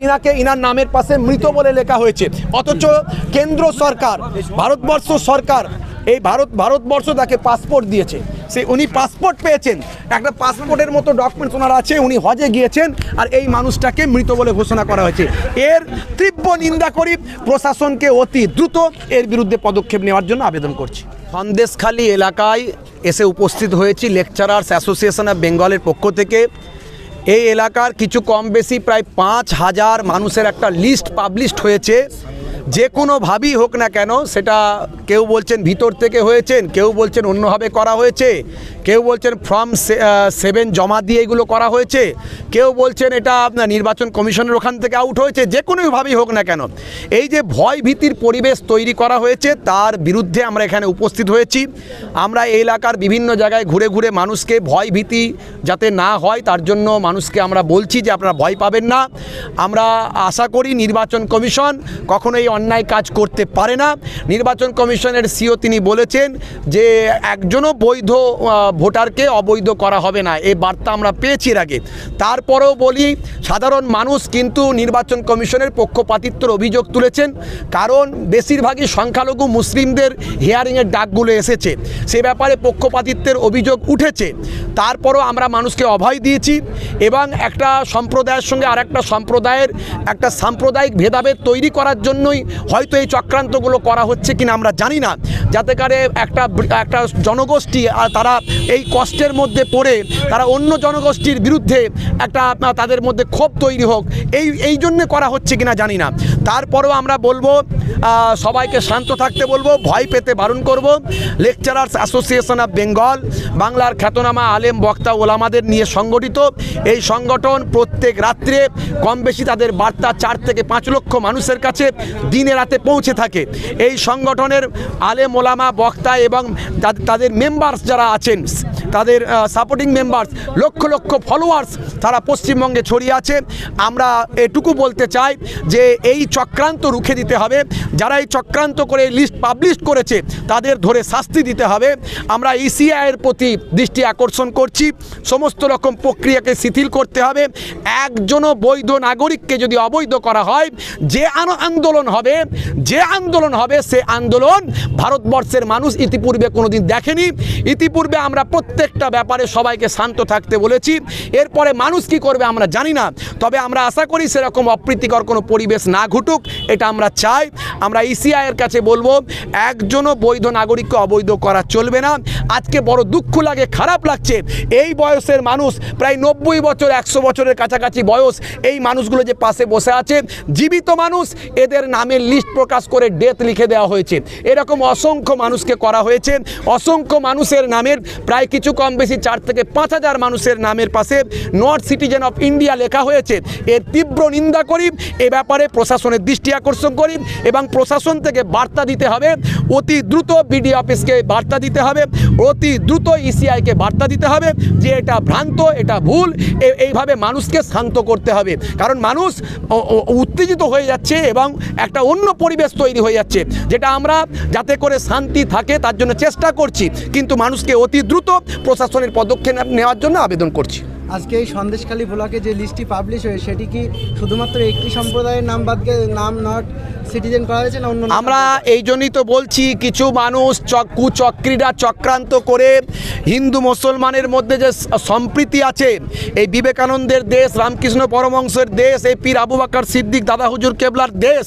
Inner নামের পাশে মৃত বলে লেখা হয়েছে, অথচ কেন্দ্র সরকার, ভারতবর্ষ সরকার, এই ভারতবর্ষ তাকে পাসপোর্ট দিয়েছে, উনি পাসপোর্ট পেয়েছেন, একটা পাসপোর্টের মতো ডকুমেন্টস ওনার আছে, উনি হজে গিয়েছেন, আর এই মানুষটাকে মৃত বলে ঘোষণা করা হয়েছে। এর তীব্র নিন্দা করি, প্রশাসনকে অতি দ্রুত এর বিরুদ্ধে পদক্ষেপ নেওয়ার জন্য আবেদন করছি। সন্দেশখালী এলাকায় এসে উপস্থিত হয়েছি লেকচারার্স অ্যাসোসিয়েশন অফ বেঙ্গলের পক্ষ থেকে। এই এলাকার কিছু কম বেশি প্রায় 5,000 মানুষের একটা লিস্ট পাবলিশড হয়েছে। যে কোনোভাবেই হোক না কেন, সেটা কেউ বলছেন ভিতর থেকে হয়েছেন, কেউ বলছেন অন্যভাবে করা হয়েছে, কেউ বলছেন ফর্ম 7 জমা দিয়ে এগুলো করা হয়েছে, কেউ বলছেন এটা আপনার নির্বাচন কমিশনের ওখান থেকে আউট হয়েছে। যে কোনোভাবেই হোক না কেন, এই যে ভয় ভীতির পরিবেশ তৈরি করা হয়েছে তার বিরুদ্ধে আমরা এখানে উপস্থিত হয়েছি। আমরা এই এলাকার বিভিন্ন জায়গায় ঘুরে ঘুরে মানুষকে ভয় ভীতি যাতে না হয় তার জন্য মানুষকে আমরা বলছি যে আপনারা ভয় পাবেন না। আমরা আশা করি নির্বাচন কমিশন কখনো এই অন্যায় কাজ করতে পারে না। নির্বাচন কমিশনের সিও তিনি বলেছেন যে একজনও বৈধ ভোটারকে অবৈধ করা হবে না, এই বার্তা আমরা পেয়েছি এর আগে। তারপরেও বলি, সাধারণ মানুষ কিন্তু নির্বাচন কমিশনের পক্ষপাতিত্বের অভিযোগ তুলেছেন, কারণ বেশিরভাগই সংখ্যালঘু মুসলিমদের হিয়ারিংয়ের ডাকগুলো এসেছে, সে ব্যাপারে পক্ষপাতিত্বের অভিযোগ উঠেছে। তারপরও আমরা মানুষকে অভয় দিয়েছি এবং একটা সম্প্রদায়ের সঙ্গে আর একটা সম্প্রদায়ের একটা সাম্প্রদায়িক ভেদাভেদ তৈরি করার জন্যই হয়তো এই চক্রান্তগুলো করা হচ্ছে কিনা আমরা জানি না, যাতে করে একটা জনগোষ্ঠী তারা এই কষ্টের মধ্যে পড়ে তারা অন্য জনগোষ্ঠীর বিরুদ্ধে একটা তাদের মধ্যে ক্ষোভ তৈরি হোক, এই জন্যে করা হচ্ছে কিনা জানি না। তারপরেও আমরা বলবো, সবাইকে শান্ত থাকতে বলবো, ভয় পেতে বারণ করব। লেকচারার্স অ্যাসোসিয়েশন অফ বেঙ্গল বাংলার খ্যাতনামা আলেম বক্তা ওলামাদের নিয়ে সংগঠিত এই সংগঠন প্রত্যেক রাত্রে কম বেশি তাদের বার্তা 4 থেকে 5 লক্ষ মানুষের কাছে দিনে রাতে পৌঁছে থাকে। এই সংগঠনের আলেম ওলামা বক্তা এবং তাদের মেম্বার্স যারা আছেন, তাদের supporting members, lakh lakh followers তারা পশ্চিমবঙ্গে ছড়িয়ে আছে। আমরা এটুকু বলতে চাই যে এই চক্রান্ত রুখে দিতে হবে, যারা এই চক্রান্ত করে লিস্ট পাবলিশ করেছে তাদের ধরে শাস্তি দিতে হবে। আমরা ইসিআইয়ের প্রতি দৃষ্টি আকর্ষণ করছি, সমস্ত রকম প্রক্রিয়াকে শিথিল করতে হবে। একজনও বৈধ নাগরিককে যদি অবৈধ করা হয়, যে আন্দোলন হবে সে আন্দোলন ভারতবর্ষের মানুষ ইতিপূর্বে কোনোদিন দেখেনি। ইতিপূর্বে আমরা প্রত্যেকটা ব্যাপারে সবাইকে শান্ত থাকতে বলেছি, এরপরে মানুষ কি করবে আমরা জানি না, তবে আমরা আশা করি সেরকম অপ্রীতিকর কোনো পরিবেশ না ঘটুক, এটা আমরা চাই। আমরা ইসিআইয়ের কাছে বলবো, একজনও বৈধ নাগরিককে অবৈধ করা চলবে না। আজকে বড় দুঃখ লাগে, খারাপ লাগছে, এই বয়সের মানুষ প্রায় 90 বছর 100 বছরের কাছাকাছি বয়স, এই মানুষগুলো যে পাশে বসে আছে জীবিত মানুষ, এদের নামের লিস্ট প্রকাশ করে ডেথ লিখে দেওয়া হয়েছে। এরকম অসংখ্য মানুষকে করা হয়েছে, অসংখ্য মানুষের নামের প্রায় কিছু কম বেশি 4 থেকে 5,000 মানুষের নামের পাশে নট সিটিজেন অফ ইন্ডিয়া লেখা হয়েছে। এর তীব্র নিন্দা করি, এ ব্যাপারে প্রশাসনের দৃষ্টি আকর্ষণ করি এবং প্রশাসন থেকে বার্তা দিতে হবে, অতি দ্রুত বিডি অফিসকে বার্তা দিতে হবে, অতি দ্রুত ইসিআইকে বার্তা দিতে হবে যে এটা ভ্রান্ত, এটা ভুল। এইভাবে মানুষকে শান্ত করতে হবে, কারণ মানুষ উত্তেজিত হয়ে যাচ্ছে এবং একটা অন্য পরিবেশ তৈরি হয়ে যাচ্ছে, যেটা আমরা যাতে করে শান্তি থাকে তার জন্য চেষ্টা করছি, কিন্তু মানুষকে অতি দ্রুত প্রশাসনের পদক্ষেপ নেওয়ার জন্য আবেদন করছি। আজকে এই সন্দেশখালী ব্লকে যে লিস্টটি পাবলিশ হয়েছে সেটি কি শুধুমাত্র একটি সম্প্রদায়ের নাম বাদ দিয়ে নাম নট সিটিজেন করা হয়েছে না অন্য? আমরা এই জন্যই তো বলছি, কিছু মানুষ কুচক্রীরা চক্রান্ত করে হিন্দু মুসলমানের মধ্যে যে সম্প্রীতি আছে, এই বিবেকানন্দের দেশ, রামকৃষ্ণ পরমহংসের দেশ, এই পীর আবু বকর সিদ্দিক দাদা হুজুর কেবলার দেশ,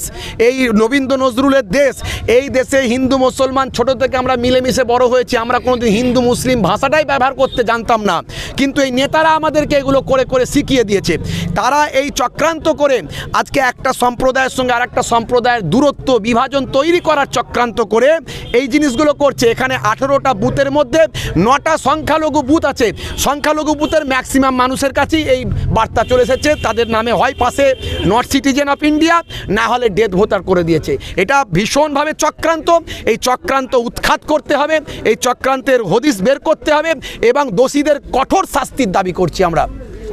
এই রবীন্দ্র নজরুলের দেশ, এই দেশে হিন্দু মুসলমান ছোট থেকে আমরা মিলেমিশে বড় হয়েছি, আমরা কোনোদিন হিন্দু মুসলিম ভাষাটাই ব্যবহার করতে জানতাম না, কিন্তু এই নেতারা আমাদেরকে এগুলো করে করে শিখিয়ে দিয়েছে। তারা এই চক্রান্ত করে আজকে একটা সম্প্রদায়ের সঙ্গে আর একটা সম্প্রদায়ের দূরত্ব বিভাজন তৈরি করার চক্রান্ত করে এই জিনিসগুলো করছে। এখানে 18টা বুথের মধ্যে 9টা সংখ্যালঘু বুথ আছে, সংখ্যালঘু বুথের ম্যাক্সিমাম মানুষের কাছেই এই বার্তা চলে এসেছে, তাদের নামে হয় পাশে নট সিটিজেন অফ ইন্ডিয়া, না হলে ডেথ ভোটার করে দিয়েছে। এটা ভীষণভাবে চক্রান্ত, এই চক্রান্ত উৎখাত করতে হবে, এই চক্রান্তের হদিশ বের করতে হবে এবং দোষীদের কঠোর শাস্তির দাবি করছি আমরা।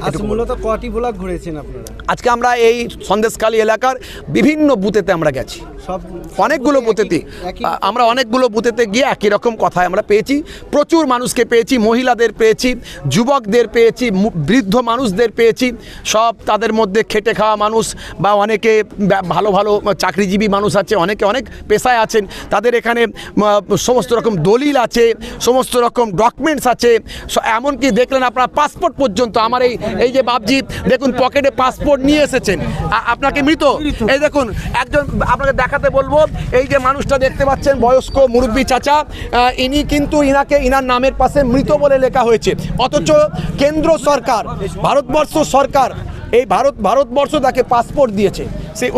আজ মূলত কটি ব্লক ঘুরেছেন আপনারা? আজকে আমরা এই সন্দেশখালী এলাকার বিভিন্ন বুথেতে আমরা গেছি, সব অনেকগুলো বুথেতে আমরা অনেকগুলো বুথেতে গিয়ে একই রকম কথায় আমরা পেয়েছি। প্রচুর মানুষকে পেয়েছি, মহিলাদের পেয়েছি, যুবকদের পেয়েছি, বৃদ্ধ মানুষদের পেয়েছি। সব তাদের মধ্যে খেটে খাওয়া মানুষ বা অনেকে ভালো ভালো চাকরিজীবী মানুষ আছে, অনেকে অনেক পেশায় আছেন, তাদের এখানে সমস্ত রকম দলিল আছে, সমস্ত রকম ডকুমেন্টস আছে, এমনকি দেখলেন আপনার পাসপোর্ট পর্যন্ত। আমার এই যে বাবজি দেখুন পকেটে পাসপোর্ট নিয়ে এসেছেন, আপনাকে মৃত এই দেখুন একজন আপনাকে দেখাতে বলবো। এই যে মানুষটা দেখতে পাচ্ছেন বয়স্ক মুরব্বী চাচা, ইনি কিন্তু ইনার নামের পাশে মৃত বলে লেখা হয়েছে, অথচ কেন্দ্র সরকার ভারতবর্ষ সরকার এই ভারতবর্ষ তাকে পাসপোর্ট দিয়েছে।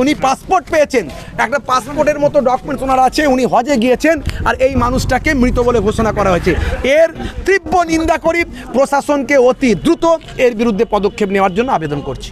উনি পাসপোর্ট পেয়েছেন, একটা পাসপোর্টের মতো ডকুমেন্টস ওনার আছে, উনি হজে গিয়েছেন, আর এই মানুষটাকে মৃত বলে ঘোষণা করা হয়েছে। এর তীব্র নিন্দা করি, প্রশাসনকে অতি দ্রুত এর বিরুদ্ধে পদক্ষেপ নেওয়ার জন্য আবেদন করছি।